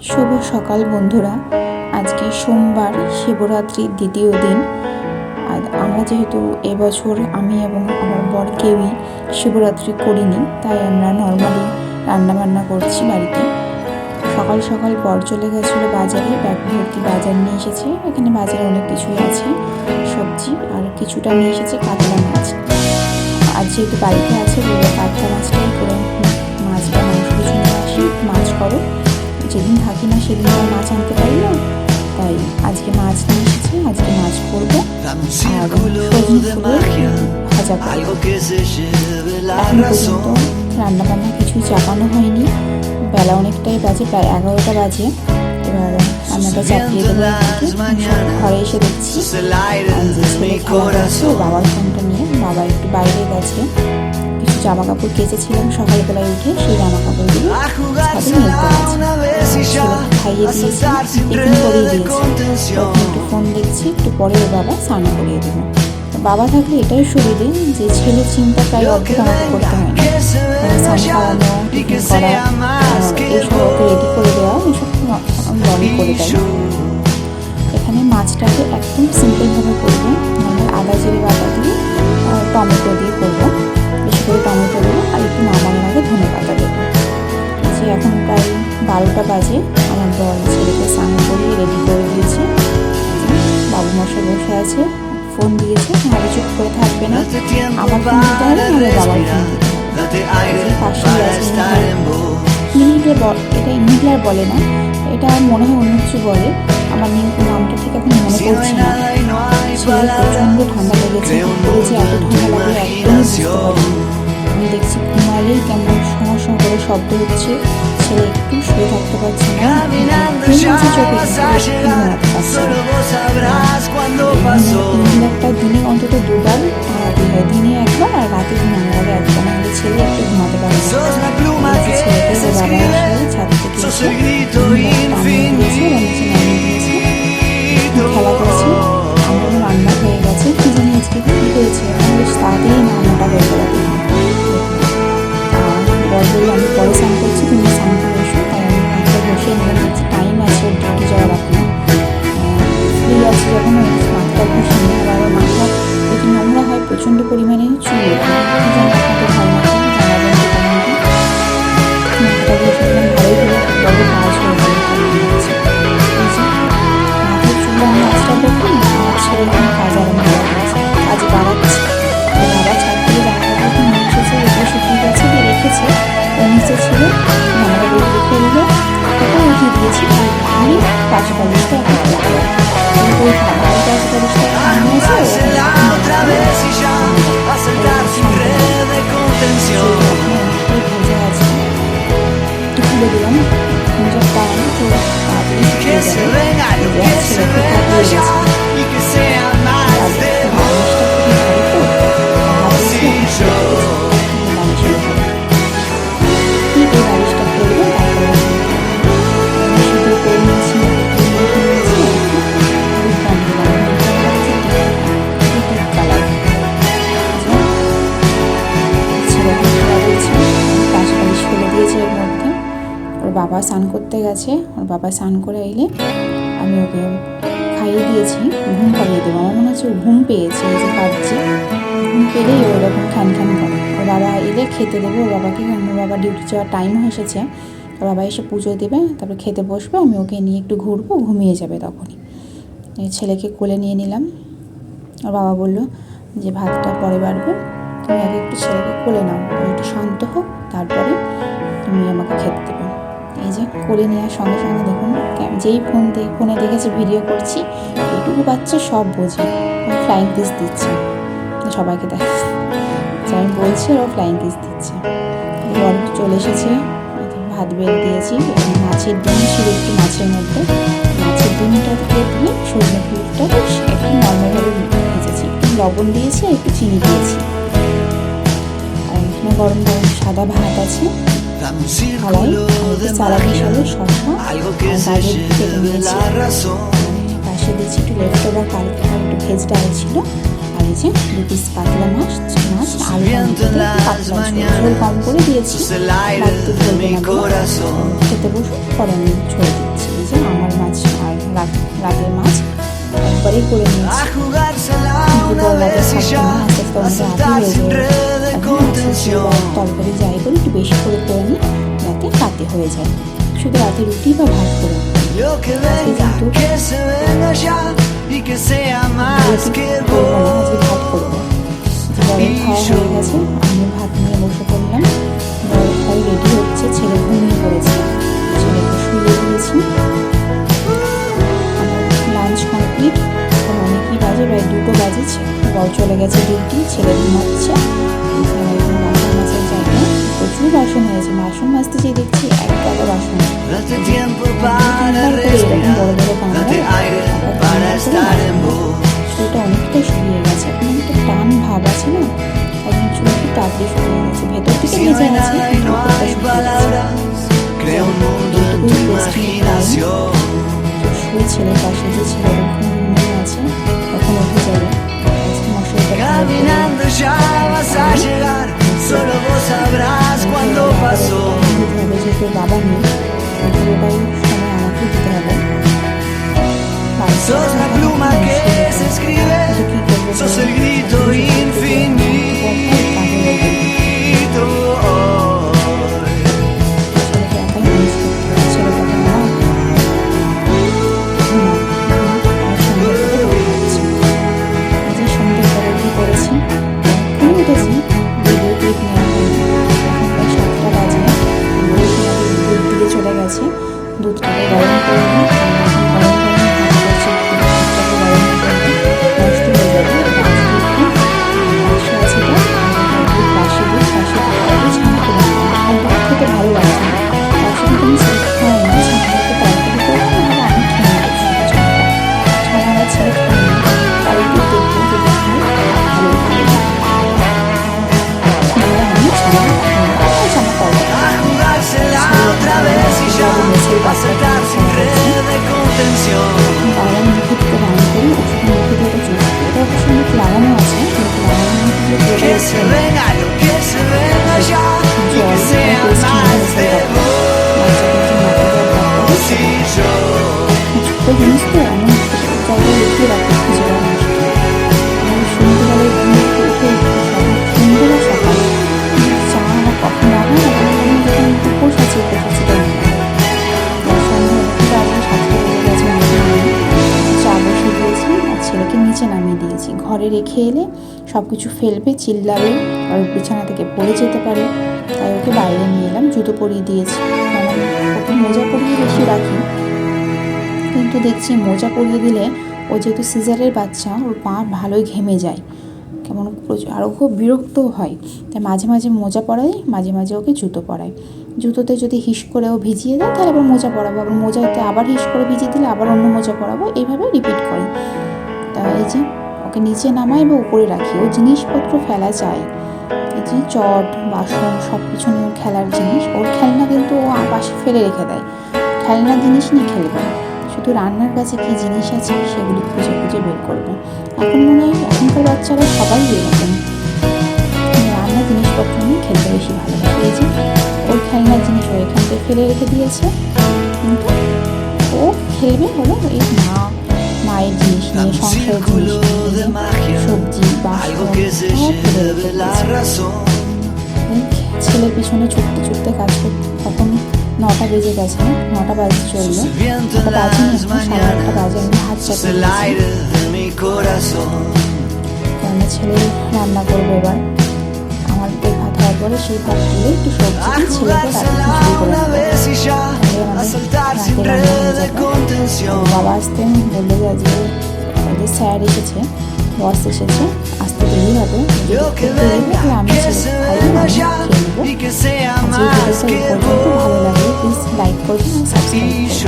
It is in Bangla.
শুভ সকাল বন্ধুরা। আজকে সোমবার, শিবরাত্রির দ্বিতীয় দিন। আর আমরা যেহেতু এবছর আমি এবং আমার বর কেউই শিবরাত্রি করিনি, তাই আমরা নর্মালি রান্নাবান্না করছি বাড়িতে। সকাল সকাল বর চলে গেছিলো বাজারে, ব্যাগ ভর্তি বাজার নিয়ে এসেছে। এখানে বাজারে অনেক কিছুই আছে, সবজি, আর কিছুটা নিয়ে এসেছে কাতলা মাছ। আর যেহেতু বাড়িতে আছে বলে কাতলা মাছটাই করে মাছ বা মাংস কিছু নিয়ে আসি, মাছ করো। যেদিন থাকি না সেদিন আর মাছ আনতে পারি না, তাই আজকে মাছ নিয়ে এসেছি। আজকে মাছ করবো আর সজনে ফুলের ভাজা করবো। এখন পর্যন্ত রান্নাবান্না কিছুই চাপানো হয়নি। বেলা অনেকটাই বাজে, প্রায় 11টা বাজে। এবার রান্নাটা চাপিয়ে দেবো। ঘরে এসে দেখছি যে ছেলে খেলা করছে বাবার ফোনটা নিয়ে। বাবা একটু বাইরে গেছে, কিছু জামা কাপড় কেচেছিলাম সকালবেলায় উঠে, সেই জামা কাপড়গুলো ছাদে মেলতে গেছে। খাইয়ে দিয়েছি, টিফিন করিয়ে দিয়েছি। একটু ফোন দেখছি, একটু পরে বাবা স্নান করিয়ে দেবো। বাবা থাকলে এটাই সুবিধে যে ছেলের চিন্তা প্রায় অর্ধেক আমাকে করতে হয় না। স্নান খাওয়ানো, টিফিন করা, এইসব ওকে রেডি করে দেওয়া, এইসব বড়ি করে দেয়। এখানে মাছটাকে একদম সিম্পলভাবে করবো, নর্মাল আদা জিরে বাটা দিয়ে টমেটো দিয়ে করবো। বেশি করে টমেটো দেবো আর একটু নামানোর আগে ধনে পাতা দেবো। যে এখন প্রায় 12টা বাজে, আমার বর ছেলেকে স্নান করিয়ে রেডি করে দিয়েছে। বাবু মশাই বসে আছে, ফোন দিয়েছে। নাহলে চুপ করে থাকবে না, আমার ফোন দিতে হবে, নাহলে বাবার ফোন দিতে হবে। পাশেই আছে এটা ইনহেলার বলে না, এটা মনে হয় অন্য কিছু বলে। আমার নামটা ঠিক এখন মনে পড়ছে না। ছেলে প্রচণ্ড ঠান্ডা লেগেছে, যে এত ঠান্ডা লাগে একদমই বুঝতে পারিনি। আমি দেখছি ঘুমালেই কেমন সমস্যা করে শব্দ হচ্ছে। ছেলে একটু শুয়ে থাকতে পারছে না, ইনহেলারটা দিনে অন্তত 2বার টানাতে হয়, দিনে 1বার আর রাতে ঘুমানোর আগে 1বার, নাহলে ছেলে একটু ঘুমাতে পারে না। ছেলেকে বাবা এসে ছাদ থেকে এসে খেলা করছে। আমারও রান্না হয়ে গেছে, কি জানি আজকে কী হয়েছে, বেশ তাড়াতাড়ি রান্নাটা হয়ে গেল। আর বর বললো আমি পরে স্নান করছি, তুমি স্নান করে এসো। তাই আমি মাঠটা বসে নিলাম, দেখছি টাইম আছে ডিউটি যাওয়ার এখন। ফ্রি আছে যখন মাঠটা বসে নিয়ে, আবার মাঠটা একটু নোংরা হয় প্রচণ্ড পরিমাণে, চুল আপনাদের হয় না জানাবেন। মাঠটা বসে নিলাম, ভালোই হলো, বড় কাজ হয়ে গেল। মাথার চুলে আমি আজটা দেখুন, আমার ছেলে এখন কাজ আরম্ভ হয়ে গেছে, কাজ বাড়াচ্ছে। বাবা ছাদ থেকে জামা কাপড় নিয়ে এসেছে, এগুলো শুকিয়ে গেছে, রেখেছে। ওর নিচে ছিল, জামাটা বেরিয়ে ফেললো, ওটা রেখে দিয়েছি। আমি পাশে বালিশটা ওই পাশে বালিশটা নিয়েছে। ভেজা আছে, একটু খুলে দিলাম, নিজের কারণে তো তাড়াতাড়ি শুকিয়ে বাবা স্নান করতে গেছে। ওর বাবা স্নান করে এলে আমি ওকে খাইয়ে দিয়েছি, ঘুম পাড়িয়ে দেবো। আমার মনে হচ্ছে ও ঘুম পেয়েছে, এই যে কাঁদছে, ঘুম পেলেই ওরকম খ্যান খ্যান করে। ওর বাবা এলে খেতে দেবো ওর বাবাকে, কারণ ওর বাবা ডিউটি যাওয়ার টাইম এসেছে। ওর বাবা এসে পুজো দেবে, তারপরে খেতে বসবে, আমি ওকে নিয়ে একটু ঘুরবো, ঘুমিয়ে যাবে তখনই। ছেলেকে কোলে নিয়ে নিলাম। ওর বাবা বললো যে ভাতটা পরে বাড়বে, তুমি আগে একটু ছেলেকে কোলে নাও, একটু শান্ত হোক, তারপরে তুমি আমাকে খেতে দেবে। এই যে কোলে নেওয়ার সঙ্গে সঙ্গে দেখুন, যেই ফোনে দেখেছে ভিডিও করছি, এইটুকু বাচ্চা সব বোঝে, ফ্লাইং কিস দিচ্ছে সবাইকে দেখ। আমি বলছি ও ফ্লাইং কিস দিচ্ছে। বর চলে এসেছে, ভাত বেড়ে দিয়েছি। মাছের ডিম ছিল একটু, মাছের মধ্যে মাছের ডিমটাকে দিয়ে সজনে ফুলটা একটু নর্মালভাবে ভেজেছি, একটু লবণ দিয়েছি আর একটু চিনি দিয়েছি। আর এখানে গরম গরম সাদা ভাত আছে, থালায় সালাদ হিসাবে শসা আর গাজর কেটে নিয়েছি। পাশে দিয়েছি একটু লেফট ওভার কালকে একটু ভেজ ডাল ছিল। আর এই যে 2 পিস কাতলা মাছ, আলু পাতলা ঝোল কম করে দিয়েছি, বাড়িতে ধরবে না, খেতে বসে পরে আমি ঝোল দিচ্ছি। রাতের মাছ একবারেই করে নিয়েছি। দুপুর রাতে থাকতে না, আস্তে আস্তে অনেক রাতই হয়ে যায়। এখন তরকারি যাই করে একটু বেশি করে নিই যাতে রাতে হয়ে যায়। শুধু রাতে রুটি বা ভাত করে আজকে কিন্তু ভাত করবো। বরের খাওয়া হয়ে গেছে, আমি ভাত নিয়ে বসে পড়লাম। বরের খাওয়া রেডি হচ্ছে, ছেলে ঘুমিয়ে পড়েছে, ছেলেকে শুয়ে দিয়েছি। আমার লাঞ্চ কমপ্লিট। এখন অনেকই বাজে, প্রায় 2টো বাজেছে। বর চলে গেছে ডিউটি, ছেলে ঘুমাচ্ছে। বাসন মাজার জায়গায় প্রচুর বাসন হয়েছে, বাসন মাজতে যেয়ে দেখছি এক গাদা বাসন। এরকম বড় বড় গামলা সেটা অনেকটাই শুকিয়ে গেছে। এখন একটা টান ভাব আছে না, একদম চুল খুব তাড়াতাড়ি শুকিয়ে গেছে, ভেতর থেকে ভেজে গেছে। শুয়ে ছেলের পাশে যে ছেলেটা ঘুমিয়ে আছে, তখন উঠে যাবে। যেহেতু বাবা নেই, পুরোটাই সময় আমাকে দিতে হবে। Sos la pluma que se escribe, sos el grito infinito. চলে গেছে, দুধটাকে গরম করে নিই। জিনিস তো এমন জায়গায় লুকিয়ে রাখতে খুঁজে পাওয়া মুশকিল। আমি সন্ধ্যেবেলায় ঘুম থেকে উঠে সন্ধ্যে বা সকালে চা বা কফি না হয়, যখন উপোস আছে চা বসে দিয়েছি আর ছেলেকে নিচে নামিয়ে দিয়েছি। ঘরে রেখে এলে সব কিছু ফেলবে, চিল্লাবে, আর বিছানা থেকে পড়ে যেতে পারে, তাই ওকে বাইরে নিয়ে এলাম। জুতো পরিয়ে দিয়েছি, ওকে মোজা পরিয়ে বেশি রাখি, কিন্তু দেখছি মোজা পরিয়ে দিলে ও যেহেতু সিজারের বাচ্চা, ওর পা ভালোই ঘেমে যায়, কেমন আরও খুব বিরক্তও হয়। তাই মাঝে মাঝে মোজা পরাই, মাঝে মাঝে ওকে জুতো পরাই। জুতোতে যদি হিস করে ও ভিজিয়ে দেয় তাহলে আবার মোজা পরাবো, আবার মোজাতে আবার হিস করে ভিজিয়ে দিলে আবার অন্য মোজা পরাবো, এইভাবে রিপিট করি। তা এই যে ওকে নিচে নামাই বা উপরে রাখি, ও জিনিসপত্র ফেলা যায়। এই যে চট বাসন সব কিছু নিয়ে ওর খেলার জিনিস, ওর খেলনা কিন্তু ও পাশে ফেলে রেখে দেয়, খেলনা জিনিস নিয়ে খেলবে। শুধু রান্নার কাছে কী জিনিস আছে সেগুলি খুঁজে খুঁজে বের করবে। এখন মনে হয় এখনকার বাচ্চারা সবাই এরকম, রান্নার জিনিসপত্র নিয়ে খেলতে বেশি ভালোবাসে। এই যে ওর খেলনার জিনিস ও এখান থেকে ফেলে রেখে দিয়েছে, কিন্তু ও খেলবে হলো এই মায়ের জিনিস নিয়ে, সংসারের জিনিস নিয়ে, সবজি বাসন সব ফেলে রেখে দিয়েছে। ছেলের পিছনে ছুটতে ছুটতে কাজ করতে তখন 9টা বেজে গেছে, 9টা বাজে চললো, 9টা বাজে না, 8:30 বাজে। আমি ভাত চাপিয়েছি, আমার ছেলে রান্না করবো এবার। আমার ভাত হওয়ার পরে সেই ভাত তুলে একটু সবজি দিয়ে ছেলেকে রাতে খিচুড়ি করে রাতে রান্না হয়ে যাবে। বাবা আসতে বললে যে ওদের স্যার এসেছে, বস এসেছে, আসতে দেরি হবে, আমি ছেলে খাই, আমি খেয়ে নেবো। আজকে ভিডিওটা এই পর্যন্ত। ভালো লাগলে প্লিজ লাইক করবেন আর সাবস্ক্রাইব করবেন।